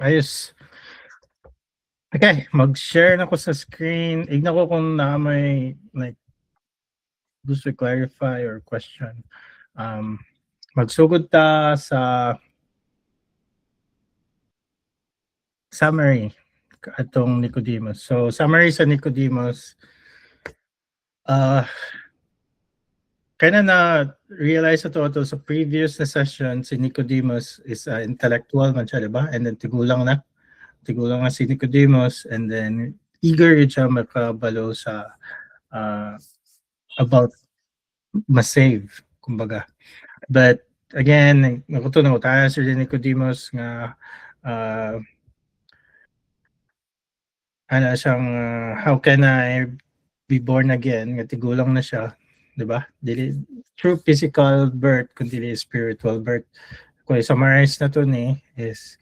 Ayos. Okay, mag-share na ko sa screen. Ignan ko kung na may like gusto clarify or question. Magsugod ta sa summary atong Nicodemus. So summary sa Nicodemus, kaya na realize ito sa previous na session, si Nicodemus is intellectual man siya, diba? And then tigulang na si Nicodemus, and then eager yun siya makabalo sa about masave, kumbaga. But again, nakutunan ko tayo si Nicodemus nga ano siyang how can I be born again, nga tigulang na siya, diba? Dili through physical birth kundi spiritual birth. Kung i-summarize na to ni is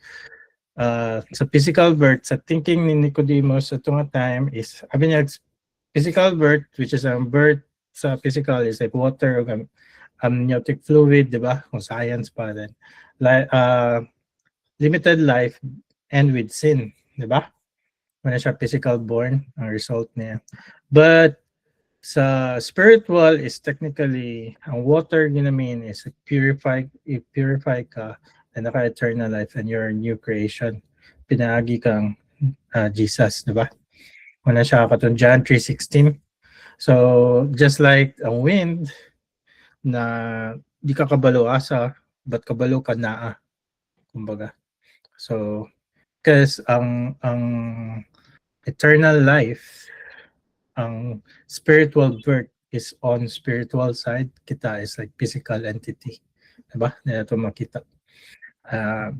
sa physical birth, sa thinking ni Nicodemus at nga time is, sabi niya, physical birth, which is birth sa physical is like water or amniotic fluid, di ba? Kung science pa rin. Limited life and with sin, di ba? Wala siya physical born, ang result niya. But sa spiritual is technically, ang water ginamin is purify ka and naka-eternal life and you're a new creation. Pinaagi kang Jesus, di ba? Wala siya katong John 3:16. So, just like ang wind, na di ka kabalo asa, but kabalo ka naa, kumbaga. So, because ang eternal life, ang spiritual birth is on spiritual side, kita is like physical entity. Diba? Na ito makita.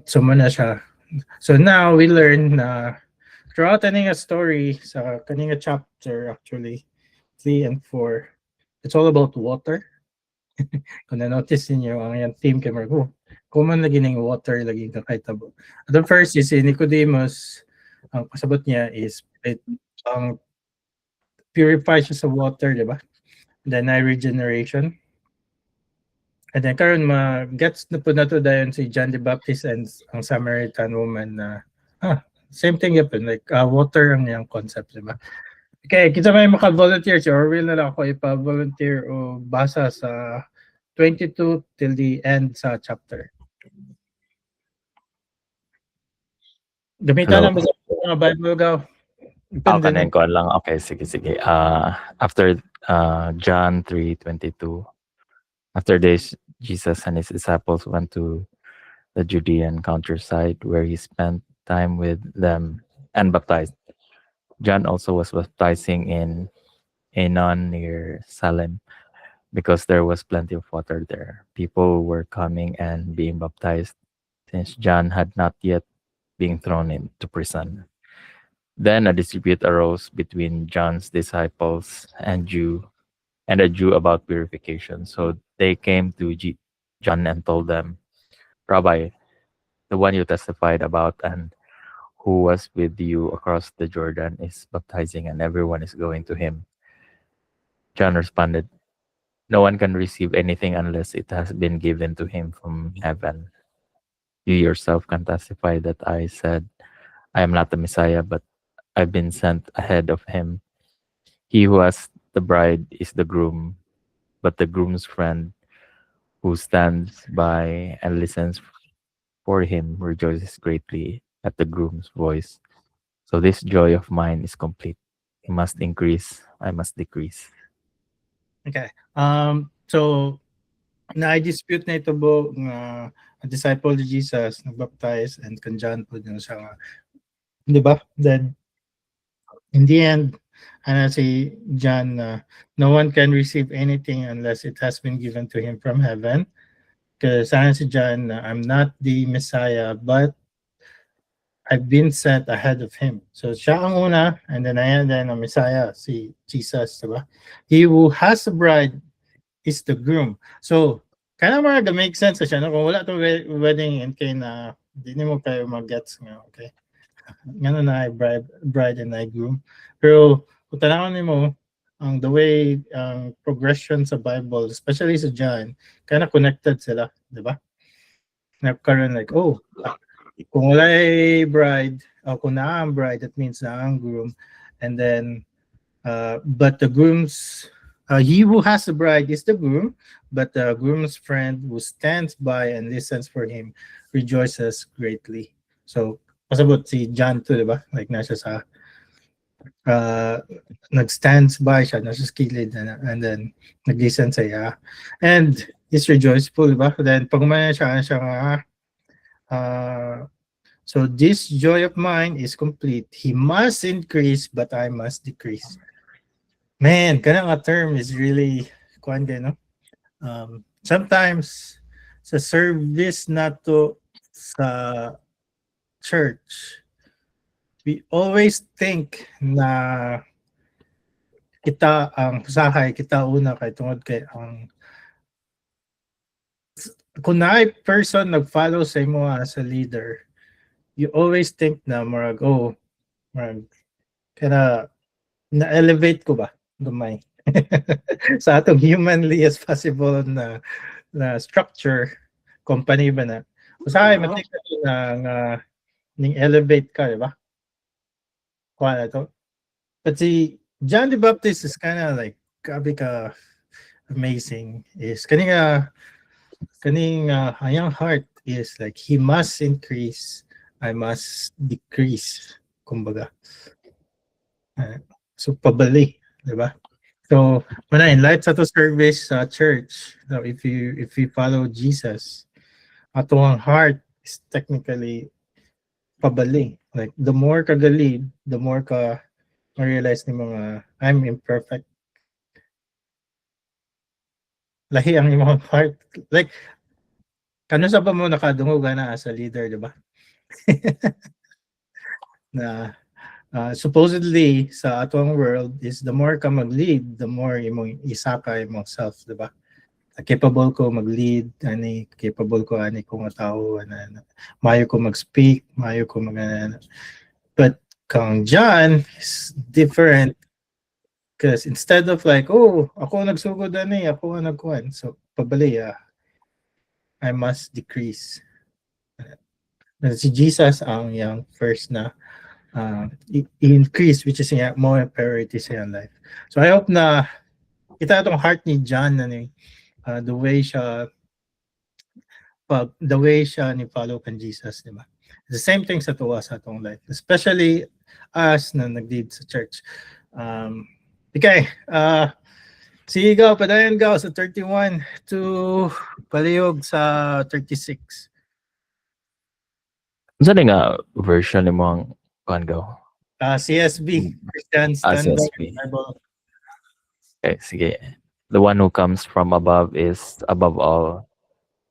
So muna siya. So now we learn na throughout kaninga story sa kaninga chapter actually 3 and 4, it's all about water. Kung na-notice niyo ang yung theme kay Marco, common lagi ng water lagi kakitabo. At the first is si Nicodemus, ang pasabot niya is purify siya sa water, di ba? Then regeneration. And then karon gets na po na to dayon si John the Baptist and ang Samaritan woman na same thing happen, like water ang niyang concept, di ba? Okay, kita may maka-volunteer si Orwell na lang ako ipa-volunteer o basa sa 22 till the end sa chapter. Gamitan lang ba sa mga Bible gaw? Kanin ko lang. Okay, sige. After John 3:22, after this, Jesus and his disciples went to the Judean countryside where he spent time with them and baptized. John also was baptizing in Aenon near Salem because there was plenty of water there. People were coming and being baptized since John had not yet been thrown into prison. Then a dispute arose between John's disciples and a Jew about purification. So they came to John and told them, "Rabbi, the one you testified about and who was with you across the Jordan is baptizing and everyone is going to him." John responded, "No one can receive anything unless it has been given to him from heaven. You yourself can testify that I said, I am not the Messiah, but I've been sent ahead of him. He who has the bride is the groom, but the groom's friend who stands by and listens for him rejoices greatly at the groom's voice. So this joy of mine is complete. He must increase, I must decrease." Okay. So na-dispute na ito po nga disciple ni Jesus nagbaptize and kan John po din siya, di ba? Then in the end, si John, no one can receive anything unless it has been given to him from heaven. Because si John, I'm not the Messiah, but I've been sent ahead of him. So siya ang una, and then ang Messiah, si Jesus, diba? He who has a bride is the groom. So, kaya mga make sense siya, no? Kung wala to wedding and kay na, hindi mo kayo mag-gets nga, okay? Nga na bride and I groom. Pero, kung tanawin mo, the way progression sa Bible, especially sa John, kaya na connected sila, diba? Nagkaroon like, kung wala ay bride, o kung na ang bride, that means na ang groom. And then, but the groom's, he who has the bride is the groom, but the groom's friend who stands by and listens for him rejoices greatly. So, pasabot si John to, di ba? Like, nasa sa, nag-stands by siya, nasa kilid, and then, nag-listen siya. And, is rejoiceful, di ba? Then, pag umaya siya, so this joy of mine is complete. He must increase, but I must decrease. Man, kanang a term is really kuan no? Sometimes sa service nato sa church, we always think na kita ang usahay, kita una kay tungod kay ang kung naay person nag-follow sa imo as a leader, you always think na marag, marag, kaya na-elevate ko ba? Gamay. Sa atong humanly as possible na structure, company ba na. Usahay, matik na ning elevate ka, di ba? Kuha na to. But si John the Baptist is kind of like, grabe ka amazing. Is kaning hayang heart is like, he must increase, I must decrease. Kumbaga. So, pabali, di ba? So, in light sa to service sa church, so if you follow Jesus, atong heart is technically pabali. Like, the more ka galid, the more ka ma-realize ni mga, I'm imperfect. Lahi ang imong heart. Like, kano sa pa mo nakadungog na as a leader, di ba? Na supposedly sa atong world is the more ka mag-lead, the more imong isaka imong self, di ba? Capable ko mag-lead, capable ko kung tao, mayo ko mag-speak, mayo ko but kang John is different because instead of like, ako nagsugod ako nagkuhan, so pabali, I must decrease. Si Jesus ang yung first na increase, which is more priority sa yung life. So I hope na kita itong heart ni John na the way siya ni follow kan Jesus, di ba? The same thing sa tuwa sa atong life, especially us na nag-lead sa church. Okay, sigaw, padayon gaw sa 31 to palihog sa 36. Saan nga version ni mo ang kuan gaw? CSB, Christian Standard CSB. Bible. Okay, sige. The one who comes from above is above all.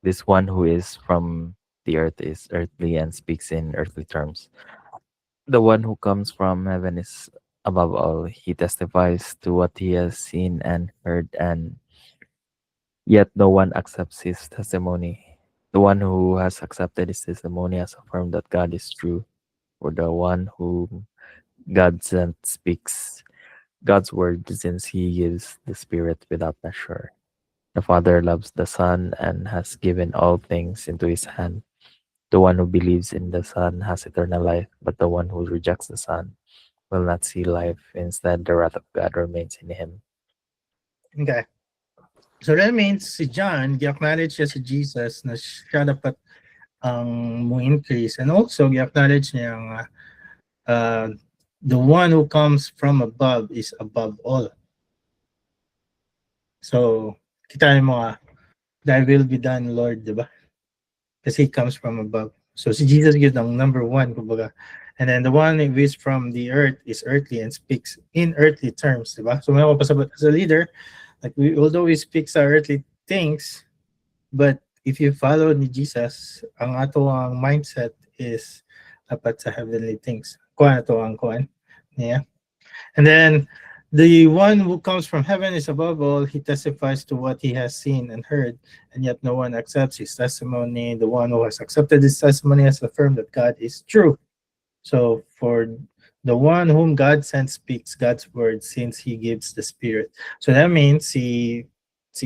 This one who is from the earth is earthly and speaks in earthly terms. The one who comes from heaven is above all. He testifies to what he has seen and heard, and yet no one accepts his testimony. The one who has accepted his testimony has affirmed that God is true. For the one whom God sent speaks God's word, since he gives the Spirit without measure. The Father loves the Son and has given all things into his hand. The one who believes in the Son has eternal life, but the one who rejects the Son will not see life. Instead, the wrath of God remains in him. Okay. So that means si John, gi-acknowledge niya si Jesus na siya dapat ang mo increase, and also gi-acknowledge niya the one who comes from above is above all. So, kita mo thy will be done, Lord, di ba? Kasi he comes from above. So si Jesus gives ang number one, kumbaga. And then the one who is from the earth is earthly and speaks in earthly terms, di ba? So may ako pasabot as a leader, like although we speak sa earthly things, but if you follow ni Jesus, ang ato ang mindset is dapat sa heavenly things. Kuan ato ang kuan. Yeah. And then the one who comes from heaven is above all. He testifies to what he has seen and heard, and yet no one accepts his testimony. The one who has accepted his testimony has affirmed that God is true. So for the one whom God sent speaks God's word, since he gives the Spirit. So that means si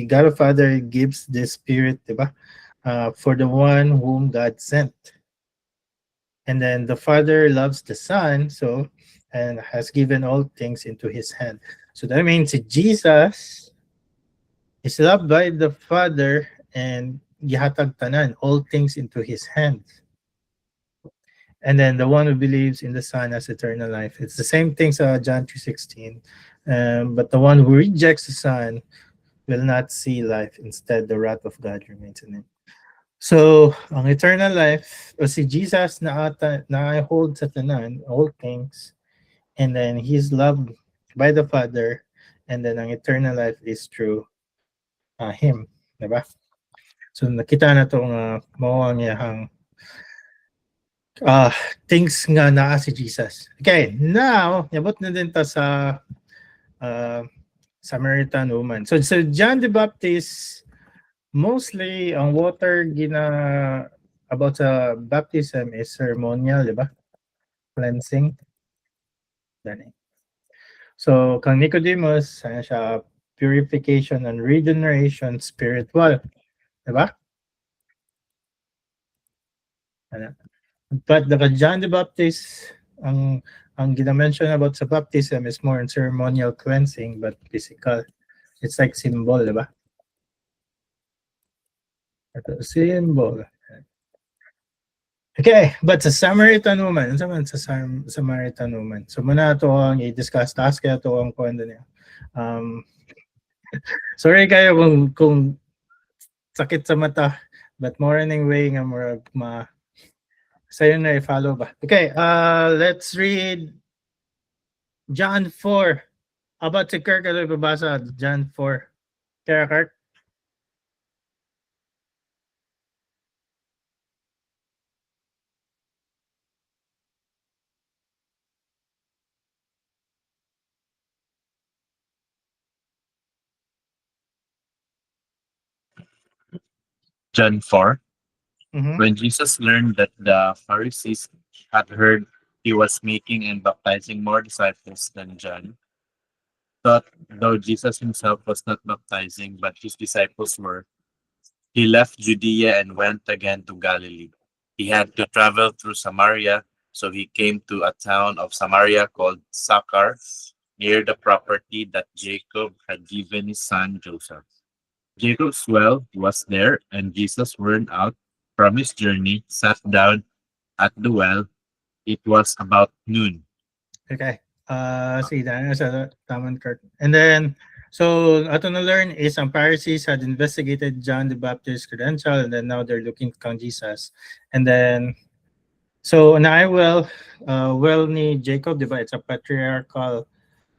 God the Father gives the Spirit, diba? For the one whom God sent. and then the Father loves the Son, so and has given all things into his hand. So that means Jesus is loved by the Father and gihatag tanan, all things into his hands. And then the one who believes in the Son has eternal life. It's the same thing sa John 3:16. But the one who rejects the Son will not see life. Instead, the wrath of God remains in him. So, ang eternal life, o si Jesus na hold sa tanan, all things, and then he's loved by the Father, and then ang eternal life is through him. Diba? So, nakita na itong mawang niyahang things nga naa si Jesus. Okay, now, yabot na din ta sa Samaritan woman. So John the Baptist, mostly ang water about sa baptism is ceremonial, di ba? Cleansing. Dani. So kang Nicodemus, ano siya, purification and regeneration spiritual. Di ba? Ano? But the John the Baptist, ang gina-mention about sa baptism is more in ceremonial cleansing but physical. It's like symbol, di ba? Ito, symbol. Okay, but sa Samaritan woman, ano man sa Samaritan woman? So muna ito ang i-discuss, taas kaya ito ang kwento niya. Sorry kayo kung sakit sa mata, but morning way nga murag sa'yo na i-follow ba? Okay, let's read John 4. How about si Kirk? Ano ibabasa? John 4. Kaya Kirk? John 4. Mhm. When Jesus learned that the Pharisees had heard he was making and baptizing more disciples than John, thought though Jesus himself was not baptizing, but his disciples were, he left Judea and went again to Galilee. He had to travel through Samaria, so he came to a town of Samaria called Sychar, near the property that Jacob had given his son Joseph. Jacob's well was there, and Jesus, worn out from his journey, sat down at the well. It was about noon. Okay. Sige, dahil sa tamang Kirk. And then, so ato na learn is ang Pharisees had investigated John the Baptist's credential, and then now they're looking kang Jesus. And then, so na well ni Jacob, di ba? It's a patriarchal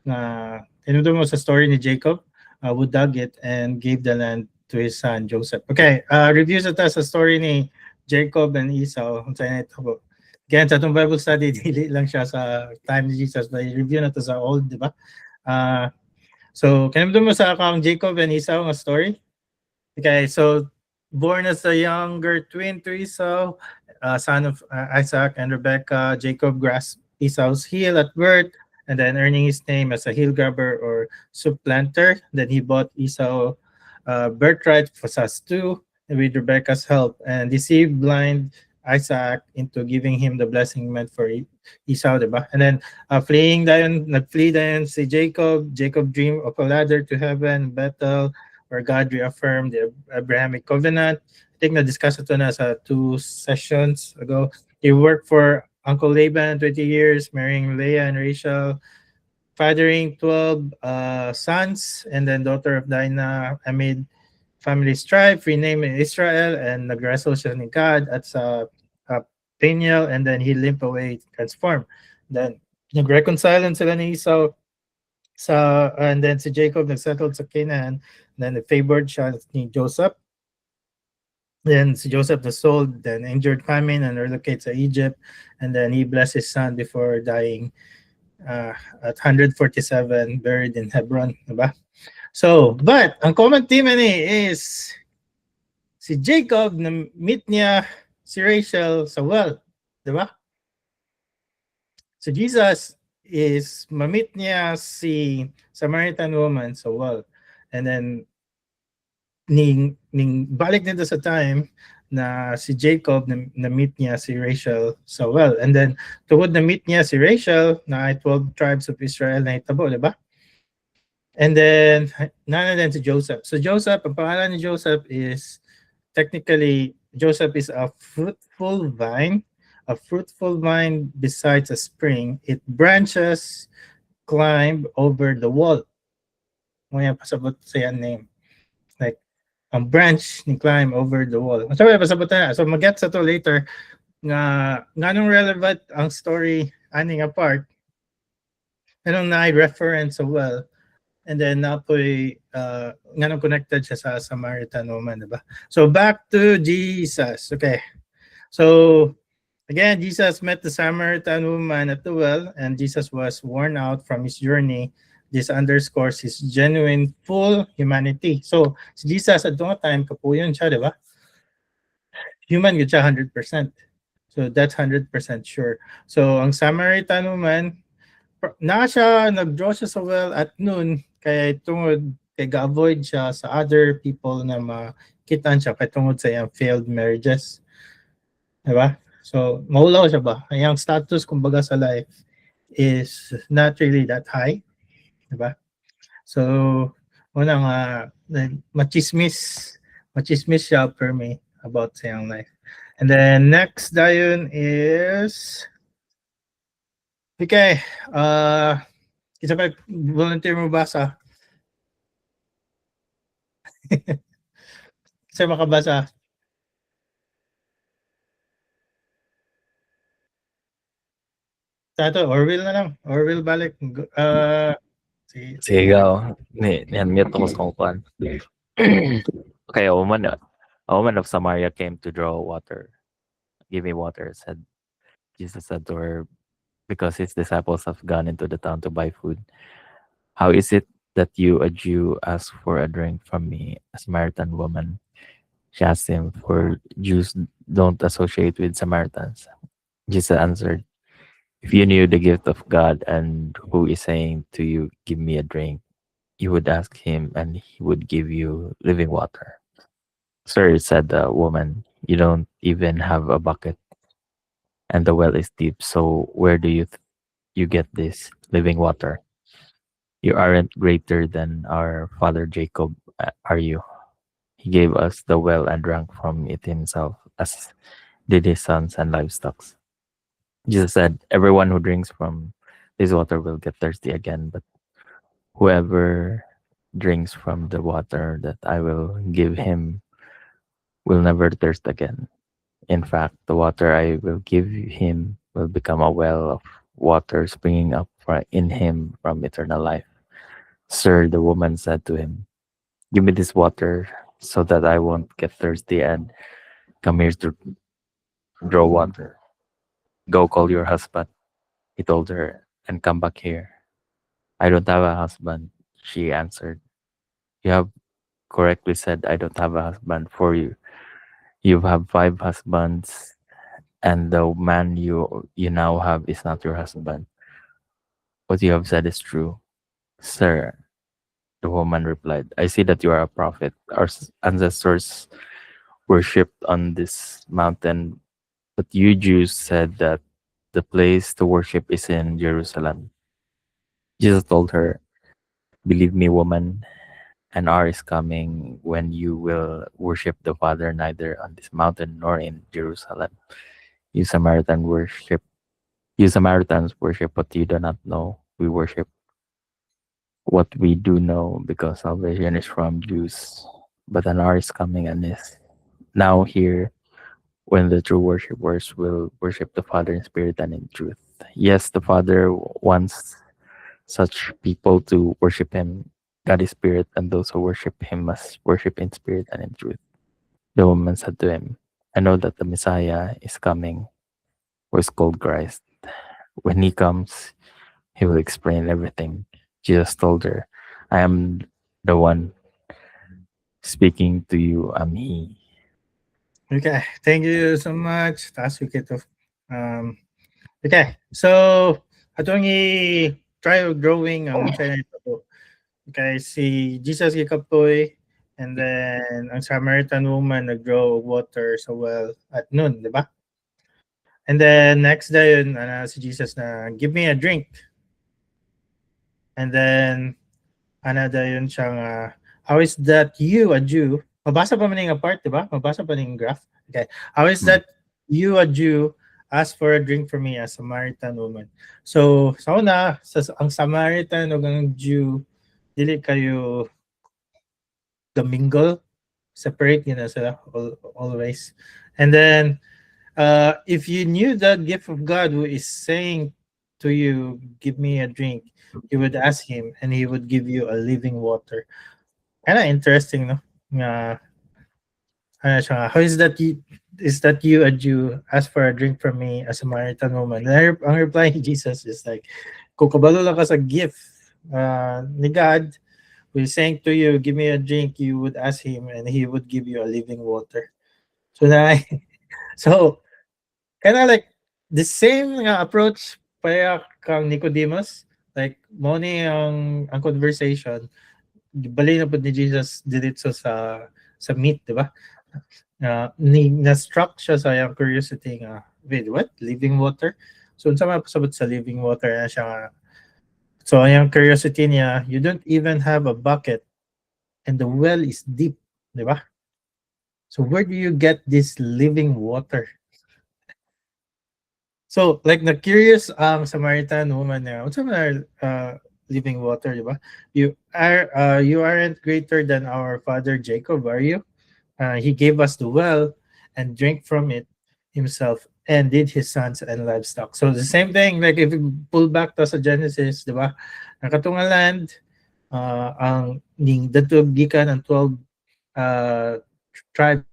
na tinuturo mo sa story ni Jacob, who dug it and gave the land to his son Joseph. Okay, review sa story ni Jacob and Esau. Unsay na ito. Again, sa itong Bible study, dili lang siya sa time ni Jesus, but review na ito sa old, di ba? So, kanimdo mo sa akong Jacob and Esau nga story? Okay, so, born as a younger twin to Esau, son of Isaac and Rebekah, Jacob grasped Esau's heel at birth, and then earning his name as a heel grabber or supplanter. Then he bought Esau birthright for us too, with Rebekah's help, and deceived blind Isaac into giving him the blessing meant for Esau, diba? And then nagflee dayon si Jacob. Jacob dreamed of a ladder to heaven, Bethel, where God reaffirmed the Abrahamic covenant. I think na-discuss ito na sa 2 sessions ago. He worked for Uncle Laban 20 years, marrying Leah and Rachel, fathering 12 sons, and then daughter of Dinah amid family strife, renamed Israel, and nag-wrestle siya ni God at sa Peniel, and then he limped away, transformed. Then nag-reconcile sila ni Esau and then si Jacob nagsettled sa Canaan, then favored siya ni Joseph. Then si Joseph was sold, then injured famine and relocated to Egypt, and then he blessed his son before dying at 147, buried in Hebron, diba? So, but ang common theme is si Jacob na meet niya si Rachel sa well, diba? So Jesus is ma-meet niya si Samaritan woman sa well, and then ning balik nito sa time na si Jacob na-meet niya si Rachel sa well. And then, tungod na-meet niya si Rachel, na ay 12 tribes of Israel na itabo, di ba? And then, nana din si Joseph. So Joseph, ang pangalan ni Joseph is, technically, Joseph is a fruitful vine. A fruitful vine besides a spring. It branches, climb over the wall. Ngayon, pasabot sa yan name. Like, ang branch ni climb over the wall. So, pasabot na. So, mag-get sa to later nga nung relevant ang story aning apart. Anong na-reference sa well. And then, napoy, nganong connected siya sa Samaritan woman, diba? So, back to Jesus. Okay. So, again, Jesus met the Samaritan woman at the well, and Jesus was worn out from his journey. This underscores his genuine, full humanity. So, si Jesus at that time, kapuyon siya, di ba? Human yun siya 100%. So, that's 100% sure. So, ang Samaritan woman, nag-draw siya sa well at noon, kaya tungod, kaya ga-avoid siya sa other people na makitaan siya, kaya tungod sa iyang failed marriages. Di ba? So, mahulaw siya ba? Ang status, kumbaga, sa life is not really that high. Diba? So, unang machismis siya per me about sa iyang life. And then, next dayon is, okay, isa pa, volunteer mo basa? Isa makabasa? Sa ito, Orville na lang. Orville balik. Sige, ikaw. Ni-unmute ako sa kongkuan. Okay, a woman of Samaria came to draw water. Give me water, said Jesus said to her, because his disciples have gone into the town to buy food. How is it that you, a Jew, ask for a drink from me, a Samaritan woman? She asked him, for Jews don't associate with Samaritans. Jesus answered, if you knew the gift of God and who is saying to you, give me a drink, you would ask him and he would give you living water. Sir, said the woman, you don't even have a bucket and the well is deep. So where do you get this living water? You aren't greater than our father Jacob, are you? He gave us the well and drank from it himself, as did his sons and livestock. Jesus said, everyone who drinks from this water will get thirsty again, but whoever drinks from the water that I will give him will never thirst again. In fact, the water I will give him will become a well of water springing up in him from eternal life. Sir, the woman said to him, give me this water so that I won't get thirsty and come here to draw water. Go call your husband, he told her, and come back here. I don't have a husband, she answered. You have correctly said, I don't have a husband, for you. You have 5 husbands, and the man you now have is not your husband. What you have said is true. Sir, the woman replied, I see that you are a prophet. Our ancestors worshipped on this mountain, but you Jews said that the place to worship is in Jerusalem. Jesus told her, believe me, woman, an hour is coming when you will worship the Father neither on this mountain nor in Jerusalem. You Samaritans worship what you do not know. We worship what we do know, because salvation is from Jews. But an hour is coming and is now here when the true worshipers will worship the Father in spirit and in truth. Yes, the Father wants such people to worship him. God is spirit, and those who worship him must worship in spirit and in truth. The woman said to him, I know that the Messiah is coming, who is called Christ. When he comes, he will explain everything. Jesus told her, I am the one speaking to you. I'm he. Okay, thank you so much. Taas ko kito. Okay, so atong i-try growing ang sa ito po. Okay, si Jesus gikapoy And then ang Samaritan woman nag-draw water sa well at noon, di ba? And then next day yun, si Jesus na, give me a drink. And then daw yun siyang, how is that you, a Jew? Mabasa pa man yung part, di ba? Mabasa pa yung graph. Okay. How is that you, a Jew, ask for a drink from me, a Samaritan woman? So, sa una, ang Samaritan o ang Jew, dili kayo mingle, separate, sila always. And then, if you knew that gift of God who is saying to you, give me a drink, you would ask him and he would give you a living water. Kind of interesting, no? How is that you, a Jew, ask for a drink from me, a Samaritan woman? And ang reply ni Jesus is like, kung kabalo lang ka sa gift ni God, who is saying to you, give me a drink, you would ask him and he would give you a living water. So so kind of like the same approach pa kang Nicodemus, like mo ni ang conversation bali na pud ni Jesus diretso sa meat, di ba? Na struck siya sa yung curiosity nga, wait, what? Living water? So unsa man pasabot sa living water na siya. So yung curiosity niya, you don't even have a bucket and the well is deep, di ba? So where do you get this living water? So like na curious ang Samaritan woman na, what's living water, di ba? You aren't greater than our father Jacob, are you? He gave us the well and drank from it himself and did his sons and livestock. So the same thing, like if you pull back to sa Genesis, di ba? Ang katunga land, ang datog gikan ang 12 tribe.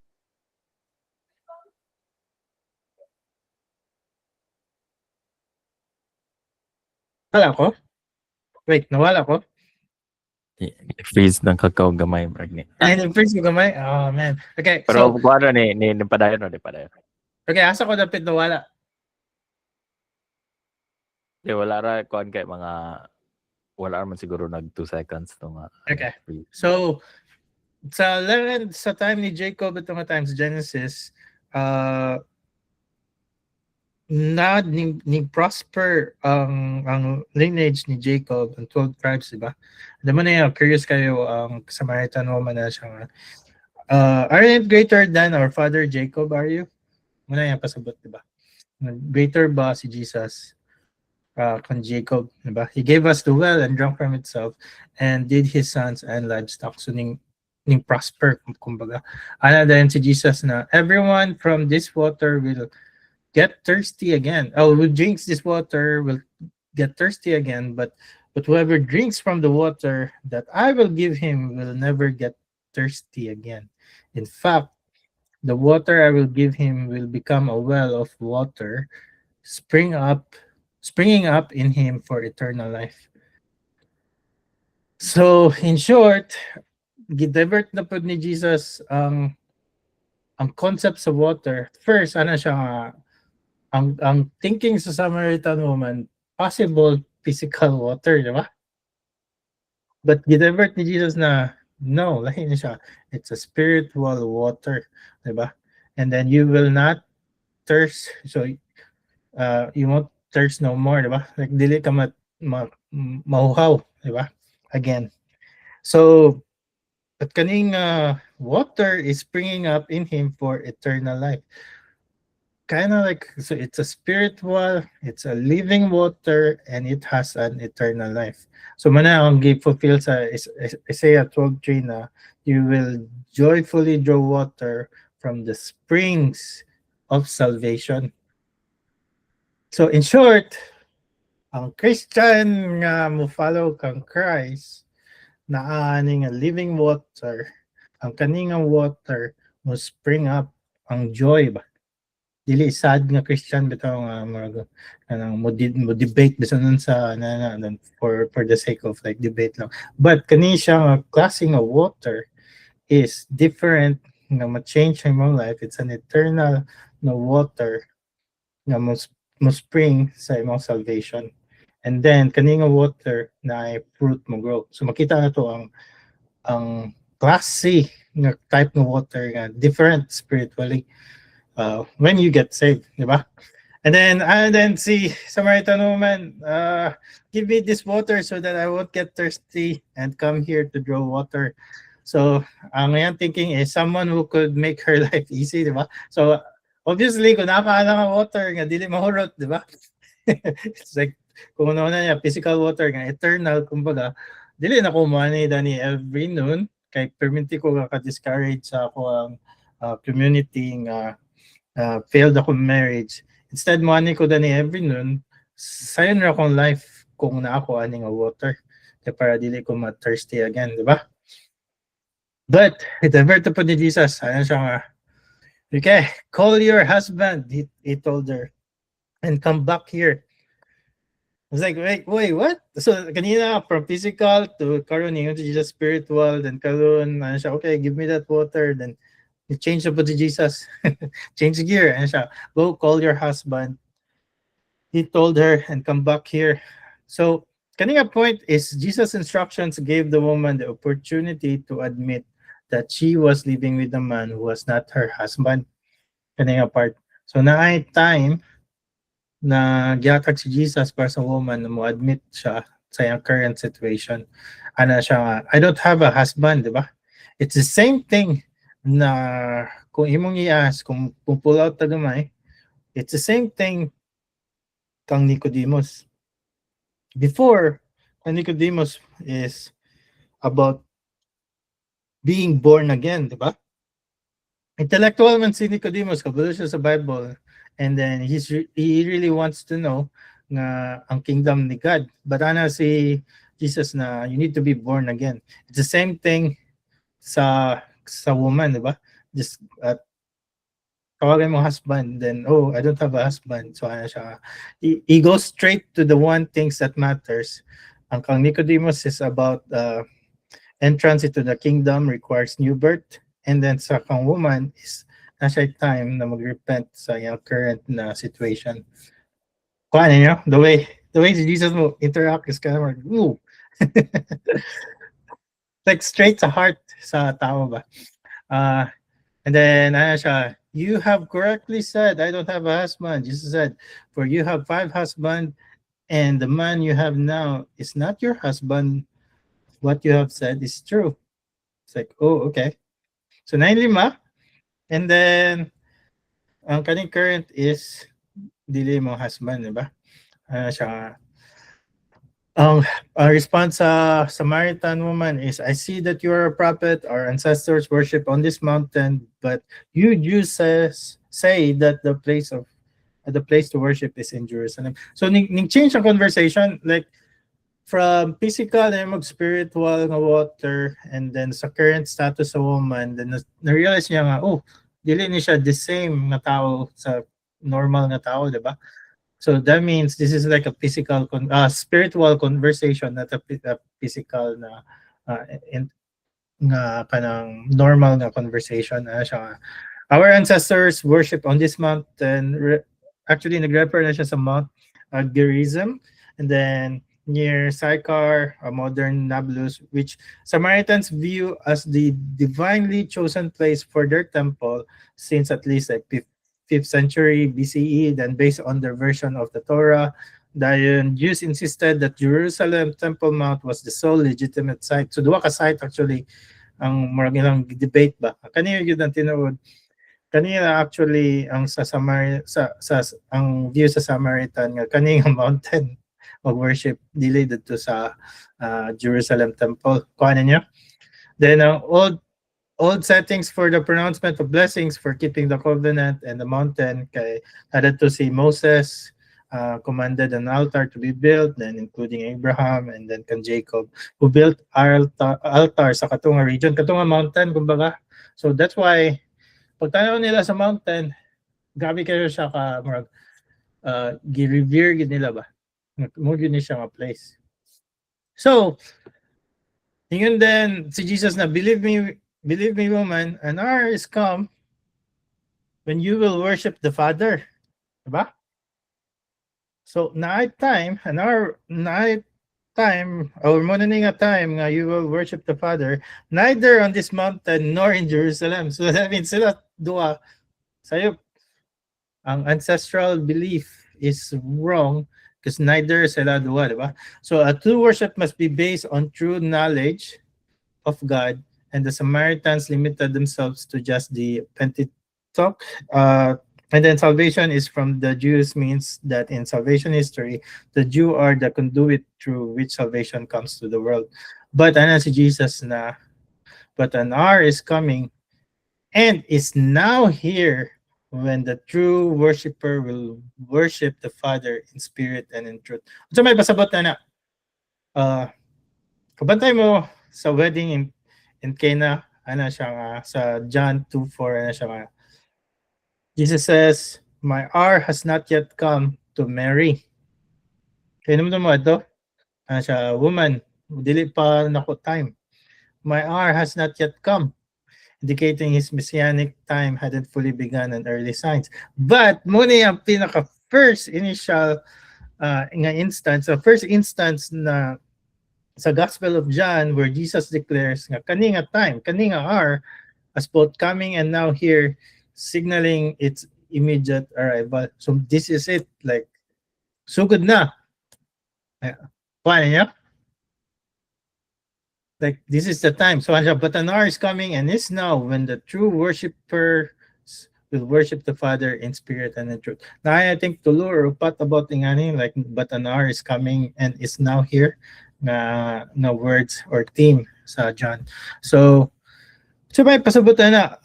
Wala ko? Wait, nawala ko? Freeze ng kakao gamay, pregnant. Ay, first ko gamay? Oh, man. Okay, Pero so, kung ano ni padayon. okay, asa ko dapit nawala? Di, wala ra kuan kay mga wala man siguro nag 2 seconds to nga. Okay. So sa time ni Jacob at mga times Genesis, ni prosper ang lineage ni Jacob, ang 12 tribes, diba? Naman na yun, curious kayo ang Samaritan woman na siya. Aren't greater than our father Jacob, are you? Muna yan pasabot, diba? Greater ba si Jesus kan Jacob, diba? He gave us the well and drank from itself and did his sons and livestock. So ning prosper, kumbaga. Ana din si Jesus na everyone from this water will get thirsty again. Who drinks this water will get thirsty again, but whoever drinks from the water that I will give him will never get thirsty again. In fact, the water I will give him will become a well of water springing up in him for eternal life. So, in short, gidivert na po ni Jesus ang concept sa water. First, siya ang thinking sa Samaritan woman, possible physical water, di ba? But gidivert ni Jesus na, no, lahi na siya. It's a spiritual water, di ba? And then you will not thirst, so you won't thirst no more, di ba? Like, dili ka mahuhaw, di ba? Again. So, at kaning water is springing up in him for eternal life. Kind of like, so it's a spiritual, it's a living water, and it has an eternal life. So mana ang fulfill sa Isaiah 12:3 na, you will joyfully draw water from the springs of salvation. So in short, ang Christian nga mo follow kang Christ, na aning a living water, ang kaningang water mo spring up ang joy ba? Dili sad nga Christian bitaw nga mo debate bisan sa for the sake of like debate lang. But kani siya nga klaseng nga water is different nga ma-change ang mong life. It's an eternal na water nga mo spring sa imong salvation. And then kani nga water na fruit mo grow. So makita na to ang class C nga type ng water nga different spiritually when you get saved, di ba? And then si Samaritan woman, give me this water so that I won't get thirsty and come here to draw water. So, ang ngayon thinking is someone who could make her life easy, di ba? So, obviously, kung nakakaala ng water, nga dili mahurot, di ba? It's like, kung ano na niya, physical water, nga eternal, kumbaga, dili na kumani dani every noon, kay perminti ko ka-discourage sa ako ang community nga failed ako marriage. Instead, money ko dani every noon, sayon ra akong life kung na ako ani nga water. Kaya para dili ko ma-thirsty again, di ba? But, diverto po ni Jesus, ano siya nga, okay, call your husband, he told her, and come back here. I was like, wait, what? So, kanina, from physical to karon yung to Jesus spiritual, then karon, ano siya, okay, give me that water, then change na po to Jesus. Change gear. Ano siya, go call your husband. He told her, and come back here. So, kanina point is, Jesus' instructions gave the woman the opportunity to admit that she was living with a man who was not her husband. Kanina part. So, na ay time na gihatag si Jesus para sa woman na mo admit siya sa iyang current situation. Ano siya nga, I don't have a husband, di ba? It's the same thing na kung imong i-ask, kung pull out ta gamay, it's the same thing kang Nicodemus. Before, ang Nicodemus is about being born again, di ba? Intellectual man si Nicodemus, kabalo siya sa Bible, and then he really wants to know nga ang kingdom ni God. But ana si Jesus na you need to be born again. It's the same thing sa woman, di ba? Just tawagan mo husband, then I don't have a husband. So ano siya, he goes straight to the one things that matters. Ang kang Nicodemus is about entrance into the kingdom requires new birth, and then sa kang woman is nasa time na mag-repent sa iyang current na situation. Kung ano nyo, the way si Jesus mo interact is kind of like, ooh. Like straight sa heart sa tao ba. And then ano siya, you have correctly said, I don't have a husband. Jesus said, for you have 5 husbands, and the man you have now is not your husband. What you have said is true. It's like, okay. So 9-5, and then ang kaning current is dili mo husband, di ba? Siya, ang response sa Samaritan woman is, I see that you are a prophet. Our ancestors worship on this mountain, but you Jews say that the place to worship is in Jerusalem. So ning change ang conversation, like from physical na mag-spiritual nga water, and then sa current status sa woman, then na-realize niya nga, dili ni siya the same na tao sa normal na tao, di ba? So that means this is like a physical, spiritual conversation, not a physical na nga kanang normal na conversation. Our ancestors worship on this mountain. Actually, nag-refer na siya sa Mount Gerizim, and then near Sychar, a modern Nablus, which Samaritans view as the divinely chosen place for their temple since at least like 5th century BCE. Then based on their version of the Torah, the Jews insisted that Jerusalem Temple Mount was the sole legitimate site. So duwa ka site actually ang murag ilang debate ba. Kanina yun ang tinuod. Kanina actually ang ang view sa Samaritan nga kanina mountain of worship dili dito sa Jerusalem Temple. Kuha niyo. Then old settings for the pronouncement of blessings for keeping the covenant and the mountain kay had to see Moses commanded an altar to be built, then including Abraham, and then kan Jacob who built altar sa katunga region, katunga mountain kumbaga. So that's why pagtanaw nila sa mountain, grabe kayo siya ka gi-revere gid nila ba. Mo gyud ni siya nga place. So ingon then si Jesus na believe me, woman, an hour is come when you will worship the Father. Diba? So, night time time, or muna ni nga time nga you will worship the Father, neither on this mountain nor in Jerusalem. So that means sila duwa sayop. Ang ancestral belief is wrong because neither sila duwa, di ba? So a true worship must be based on true knowledge of God, and the Samaritans limited themselves to just the Pentateuch. And then salvation is from the Jews means that in salvation history, the Jew are the conduit through which salvation comes to the world. But ano si Jesus na, but an hour is coming and is now here when the true worshiper will worship the Father in spirit and in truth. So may pasabot na kabantay mo sa wedding in Cana, ano siya nga, sa John 2:4, ano siya nga, Jesus says, my hour has not yet come to Mary. Kaya naman mo ito, ano siya, woman, dili pa nako time. My hour has not yet come, indicating his messianic time hadn't fully begun in early signs. But muna yung pinaka first initial nga instance, the first instance na sa Gospel of John where Jesus declares nga kaninga time, kaninga hour, as both coming and now here, signaling its immediate arrival. So this is it, like, sugod na. Paano niya? Like, this is the time. So, but an hour is coming and is now when the true worshippers will worship the Father in spirit and in truth. Now, I think tulo or upat about ingani, like, but an hour is coming and is now here, na words or theme sa John. So may pasabutan na,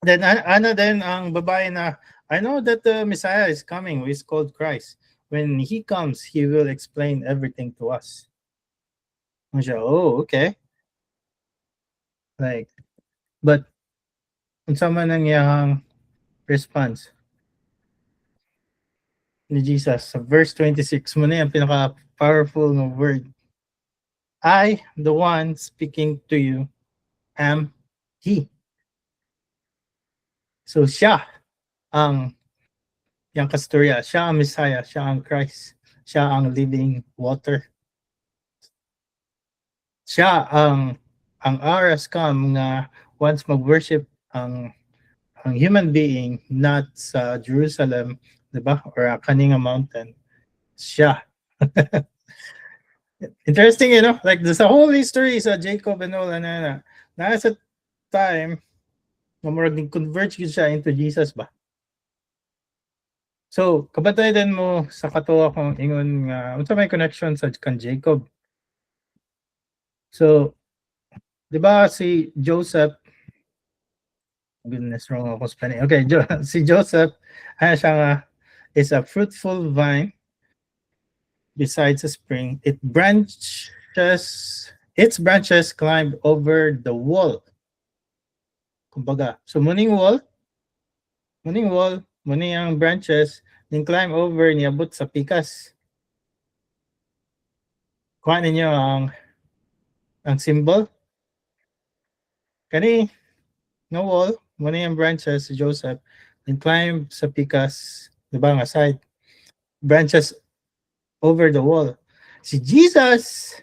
then ano din ang babae na, I know that the Messiah is coming, who is called Christ. When he comes, he will explain everything to us. Oh, okay. Like, but unsa man ang iyang response ni Jesus sa verse 26 mo na yung pinaka-powerful ng word. I, the one speaking to you, am he. So siya ang yang kastorya, siya ang Messiah, siya ang Christ, siya ang living water. Siya ang hour has come nga once mag-worship ang human being not sa Jerusalem, diba? Or kaninga mountain. Siya. Interesting, you know? Like, sa whole history sa Jacob and all, nasa time murag converge yun siya into Jesus ba? So, kabatayan mo sa katuwa kong ingon nga, unsa may connection sa kan Jacob. So, di ba si Joseph, goodness, wrong ako spelling. Okay, si Joseph, siya nga, is a fruitful vine besides a spring. Its branches climb over the wall. Kumbaga, so muning wall, muning ang branches, then climb over, niabot sa pikas. Kuha ninyo ang symbol. Kani, no wall, muning ang branches, si Joseph, then climb sa pikas, diba nga side, branches over the wall. Si Jesus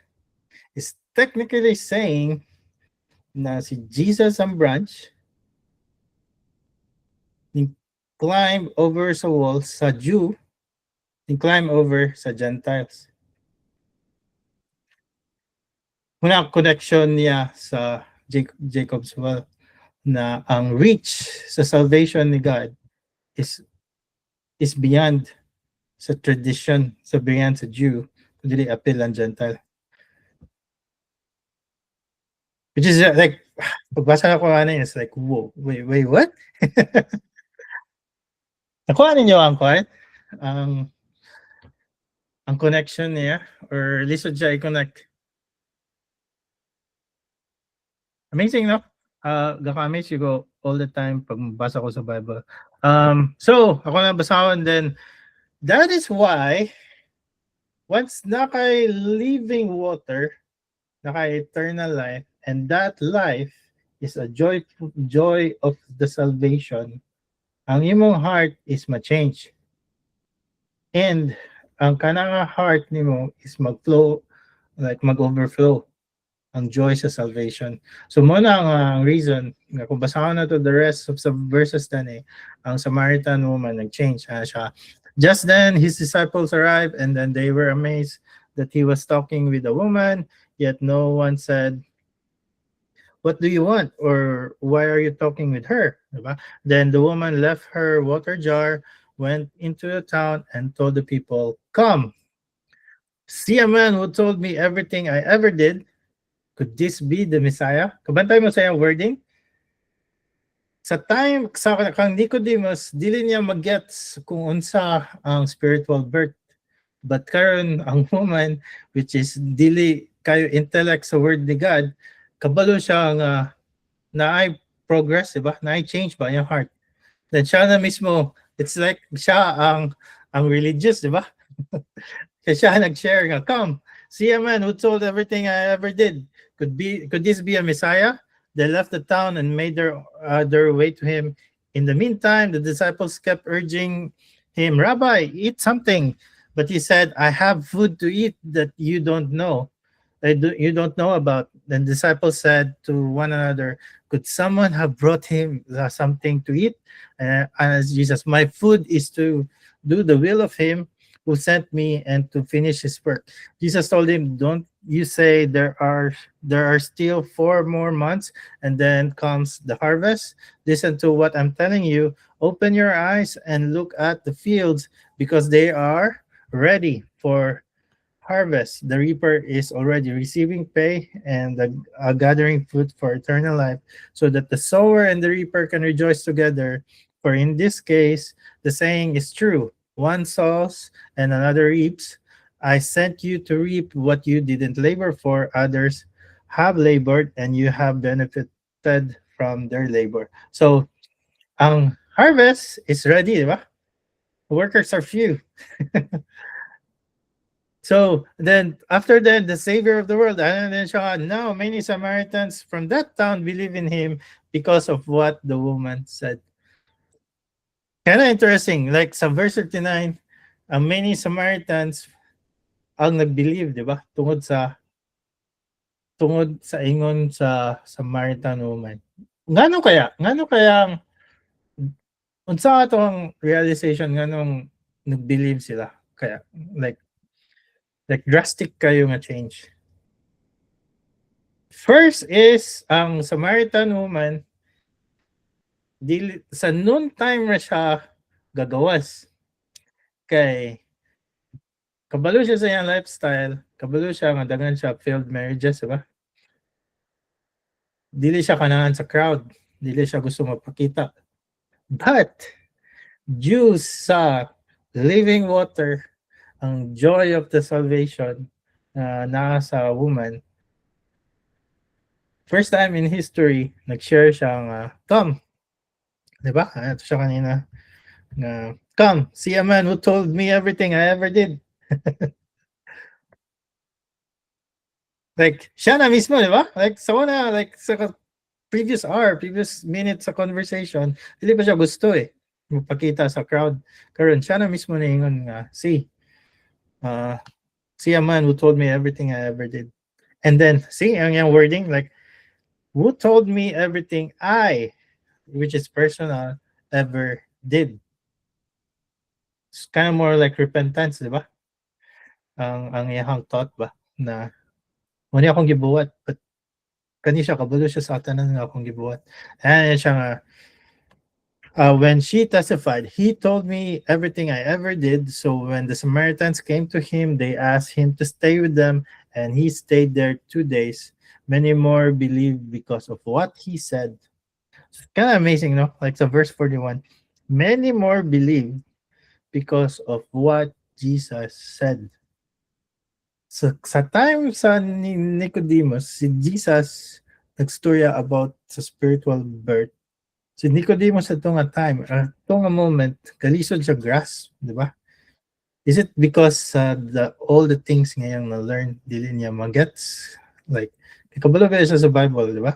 is technically saying na si Jesus ang branch, climb over sa wall sa Jew, and climb over sa Gentiles. Muna connection niya sa Jacob's well na ang reach sa salvation ni God is beyond sa tradition, sa beyond sa Jew, kundi appeal ang Gentile. Which is like, pagbasa ko it's like, whoa, wait, what? Nakuha ninyo ang connection niya, or lisod siya i-connect. Amazing, no? Gaka-amaze you go all the time pag mabasa ko sa Bible. So, ako na basahon then, that is why, once naka living water, naka eternal life, and that life is a joy of the salvation, ang imong heart is ma-change. And ang kanang heart nimo is mag-flow, like mag-overflow ang joy sa salvation. So mo na ang reason nga kung basahan na to the rest of the verses then ang Samaritan woman nag-change siya. Just then his disciples arrived and then they were amazed that he was talking with a woman, yet no one said, "What do you want?" or "Why are you talking with her?" Diba? Then the woman left her water jar, went into the town and told the people, "Come, see a man who told me everything I ever did. Could this be the Messiah?" Kabantay mo sa iyang wording. Sa time sa kang Nicodemus, dili niya mag-gets kung unsa ang spiritual birth. But karon ang woman, which is dili kayo intellect sa word ni God, kabalo siya nga naay progress, diba? Naay change ba yung heart. Then siya na mismo, it's like siya ang religious, diba? Kaya siya nag-share nga, "Come, see a man who told everything I ever did. Could this be a Messiah?" They left the town and made their way to him. In the meantime, the disciples kept urging him, "Rabbi, eat something." But he said, "I have food to eat that you don't know. You don't know about." Then the disciples said to one another, "Could someone have brought him something to eat?" And as Jesus, "My food is to do the will of him who sent me and to finish his work." Jesus told him, "Don't you say there are still 4 more months and then comes the harvest? Listen to what I'm telling you. Open your eyes and look at the fields because they are ready for harvest. The reaper is already receiving pay and gathering food for eternal life, so that the sower and the reaper can rejoice together. For in this case, the saying is true: one sows and another reaps. I sent you to reap what you didn't labor for. Others have labored, and you have benefited from their labor." So, ang harvest is ready, di ba? Workers are few. So then, after that, the Savior of the world, and then siya, now many Samaritans from that town believe in him because of what the woman said. Kind of interesting. Like sa verse 39, many Samaritans ang nag-believe, di ba? Tungod sa ingon sa Samaritan woman. Ngano kaya? Ngano kaya unsa ato ang realization nganong nag-believe sila? Kaya like drastic kayo nga change. First is ang Samaritan woman sa noon time na siya gagawas. Kay kabalo siya sa iyang lifestyle, kabalo siya nga daghan siya failed marriages, diba? Dili siya kanahan sa crowd, dili siya gusto magpakita. But due sa living water, ang joy of the salvation na sa woman, first time in history, nag-share siya nga, "Come." Diba? Ito siya kanina. "Come, see a man who told me everything I ever did." Like, siya na mismo, di ba? Like, sa una, like, sa previous minute sa conversation, hindi pa siya gusto magpakita sa crowd. Karon siya na mismo na ingon nga, see a man who told me everything I ever did. And then, see, ang yung wording, like, who told me everything which is personal, ever did. It's kind of more like repentance, di ba? Ang iyang thought ba, na muna akong gibuhat, but kani siya, kabalo siya sa tanan nga akong gibuhat. And siya nga, when she testified, "He told me everything I ever did." So when the Samaritans came to him, they asked him to stay with them, and he stayed there 2 days. Many more believed because of what he said. It's kind of amazing, no? Like sa verse 41, many more believed because of what Jesus said. So, sa time sa ni Nicodemus, si Jesus nagstorya about sa spiritual birth. Si Nicodemus sa nga time, nga moment, kalisod sa grass, di ba? Is it because all the things ngayang na-learn, dili niya magets? Like, kabalo ba siya sa Bible, di ba?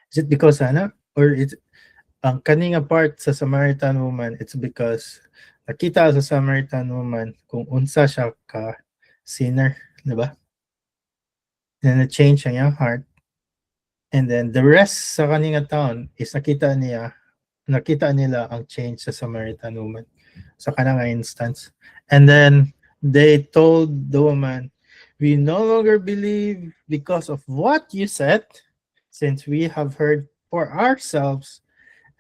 Is it because or ang kaninga part sa Samaritan woman, it's because nakita sa Samaritan woman kung unsa siya ka sinner, di ba? And na-change ang iyang heart. And then the rest sa kaninga taon is nakita nila ang change sa Samaritan woman sa kanang instance. And then they told the woman, we no longer believe because of what you said, since we have heard for ourselves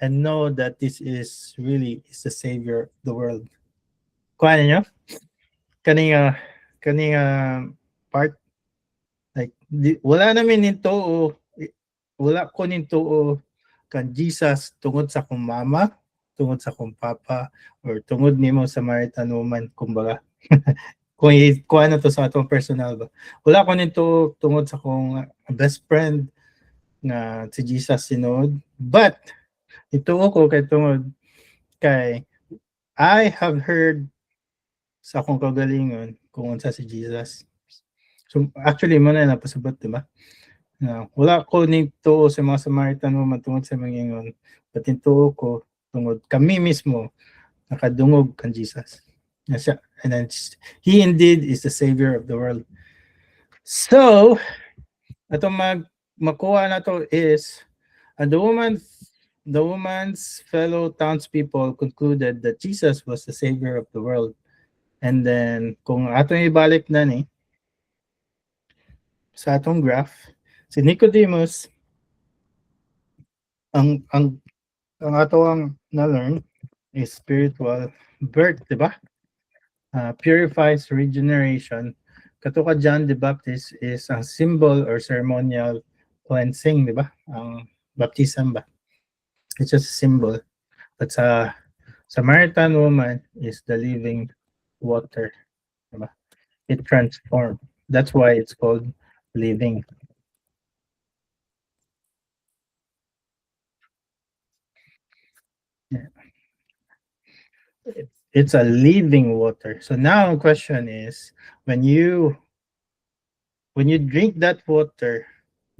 and know that this is really is the Savior of the world. Kuha ninyo? Kaninga part, like, wala namin ninto wala ko ninto kan Jesus tungod sa kong mama, tungod sa kong papa, or tungod nimo Samaritan woman, kumbaga. Kung ikuha na to sa atong personal ba. Wala ko nito tungod sa kong best friend na si Jesus sinod. But, ito ko kay tungod kay I have heard sa akong kagalingon kung unsa si Jesus. So, actually, mo na napasabot, diba? Wala ko nito sa mga Samaritan woman tungod sa mga ingon. But ito ko tungod kami mismo nakadungog kan Jesus. And then he indeed is the Savior of the world. So, atong makuha na to is the woman's fellow townspeople concluded that Jesus was the Savior of the world. And then, kung atong ibalik na ni sa atong graph, si Nicodemus, ang ato ang na-learn is spiritual birth, di ba? Purifies regeneration. Katuka John the Baptist is a symbol or ceremonial cleansing, di ba? Ang baptism ba? It's just a symbol. But sa Samaritan woman is the living water. Di ba? It transformed. That's why it's called living. Yeah. It's a living water. So now the question is, when you drink that water,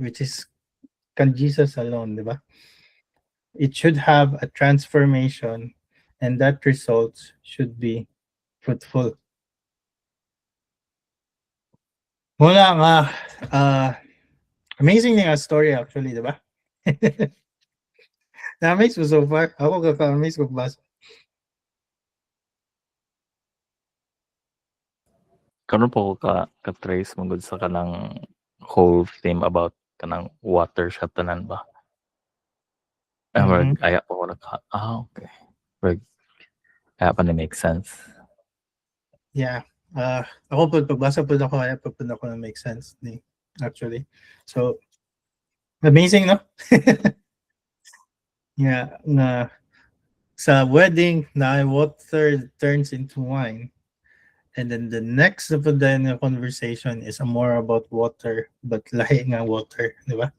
which is can Jesus alone, diba? It should have a transformation, and that result should be fruitful. Mula nga, amazing nga story actually, diba? Na-amaze mo so far? Ako kaka-amaze ko basa. Karon po ko ka-trace mo gud sa kanang whole theme about kanang water siya tanan ba? Mhm. Aya po ko okay. Kaya pa na make sense. Yeah. Ako po, pagbasa po ako, kaya po ako na make sense ni actually. So, amazing, no? Yeah, na sa wedding, na water turns into wine. And then the next of the conversation is more about water, but lahi nga water, di ba?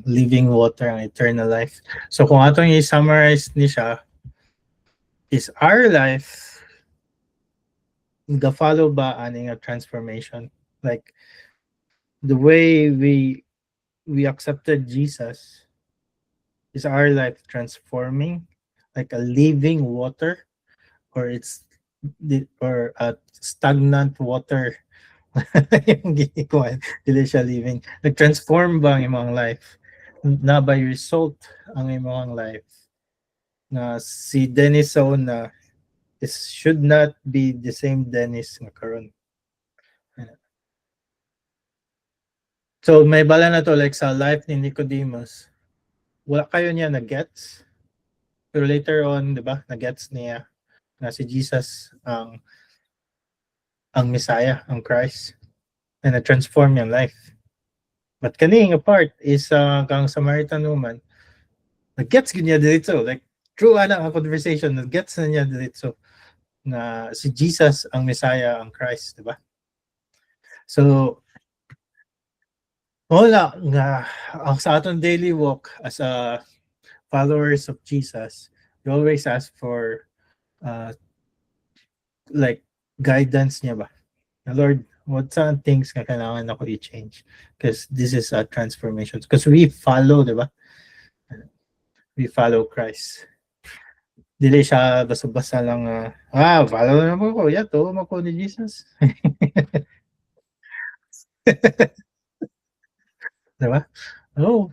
Living water and eternal life. So kung atong i-summarize ni siya, is our life ga-follow ba aning a transformation? Like the way we accepted Jesus, is our life transforming like a living water, or it's or a stagnant water? Yung ginikuan, dili siya living. Nag-transform ba ang imong life? Na by result ang imong life? Na si Dennis na should not be the same Dennis nga karon. So may bala na to like sa life ni Nicodemus. Wala kayo niya na-gets. Pero later on, di ba, na-gets niya na si Jesus ang Messiah, ang Christ, and na-transform yung life. But kaning part is kang Samaritan woman, nag-gets niya dito, like true ang conversation, nag-gets na niya dito na si Jesus ang Messiah, ang Christ, di ba? So, wala nga sa atong daily walk as a followers of Jesus, we always ask for like guidance niya ba? Lord, what some things na kailangan ako i-change? Because this is a transformation. Because we follow, di ba? We follow Christ. Dili siya basta-basta lang follow na mo ko. Yato, mako ni Jesus. Diba? Oh,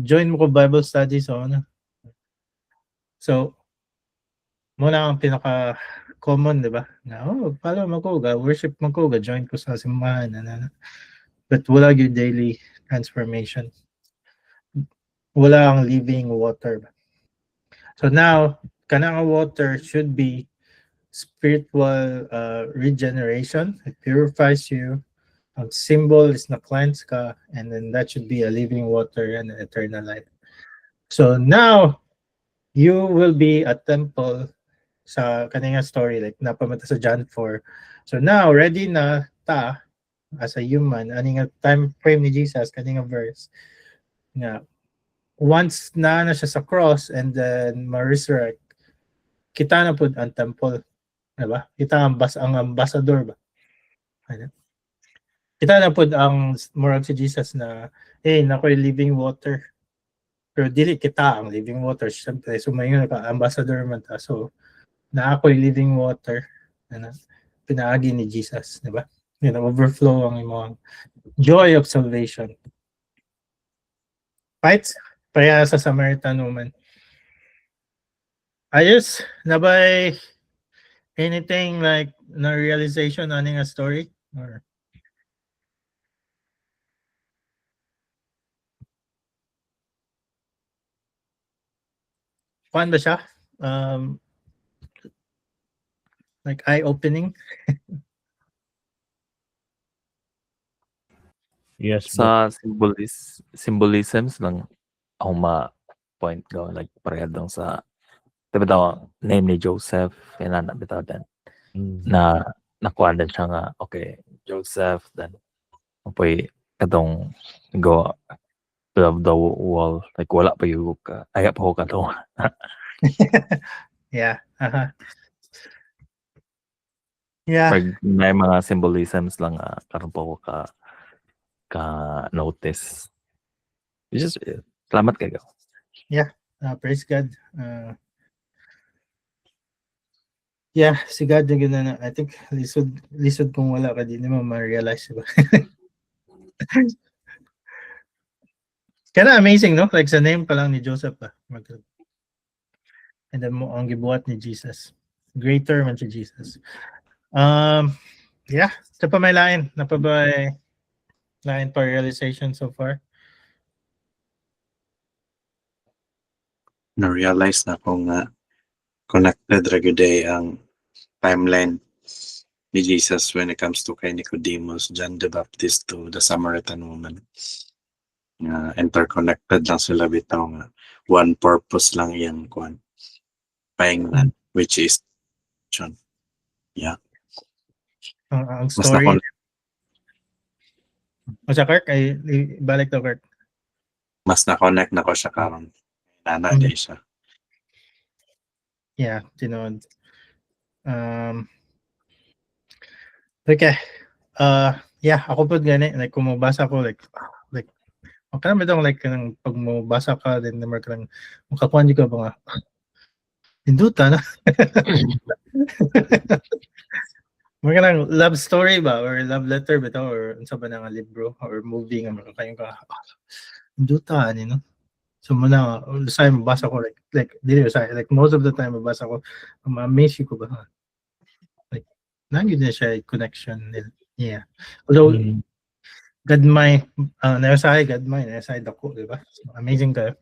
join mo ko Bible study so ano. So, muna ang pinaka common, di ba? Na, follow mo ko, worship mo ko, join ko sa simbahan. But wala yung daily transformation. Wala ang living water. So now, kanang water should be spiritual regeneration. It purifies you. Ang symbol is na cleanse ka, and then that should be a living water and eternal life. So now, you will be a temple sa kanina story, like napamata sa John 4. So now, ready na ta as a human, aning time frame ni Jesus, kanina verse, nga, once na siya sa cross and then ma-resurrect, kita na po ang temple. Diba? Kita ang ambassador ba? Ano? Kita na po ang murag si Jesus na, nakoy living water. Pero dili kita ang living water. Siyempre, sumayon ka, ambassador man ta. So, na ako'y living water. Pinaagi ni Jesus. Diba? Overflow ang imong joy of salvation. Right? Kaya sa Samaritan woman. Ayos? Nabay anything like na realization on a story? Or fun ba siya? Like eye-opening? Yes, Sa symbolisms lang ako ma-point ko, like pareha dong sa diba daw name ni Joseph, yan na bitaw din na nakuha din siya nga, okay, Joseph, then apoy katong go above the wall, like wala pa yung ayaw pa ko katong Yeah. Yeah. pag may mga symbolisms lang karon pa ko ka notice. Just salamat kayo. Praise God. Yeah, si God na gano'n na. I think lisod kung wala ka, di naman ma-realize. Diba? Kaya amazing, no? Like sa name pa lang ni Joseph pa. And then mo ang gibuhat ni Jesus. Greater man si Jesus. Yeah. Ito pa may lain. Napabay lain pa realization so far? Na-realize na ko nga connected regularly ang timeline ni Jesus when it comes to kay Nicodemus, John the Baptist to the Samaritan woman. Interconnected lang sila bitaw nga. One purpose lang yan kuan. Paingnan, which is John. Yeah. Ang story. Sa Kirk, ay balik to Kirk. Mas na-connect na ko siya karon. Nana day siya. Yeah, tinood. Okay. Yeah, ako po gani, like kung mabasa ko, like makana medong like kanang pag mabasa ka din naman kanang makakuan di ka ba nga induta na. Mga love story ba or love letter bitaw or unsa ba nga libro or movie nga makakayon ka. Induta ani no. So muna sa mabasa ko like dili sa like most of the time mabasa ko ma-amaze ko ba. Like nangyud na siya connection nila. Yeah. Although Gadmay, nasa dako, di ba? So, amazing ka.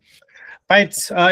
Fights,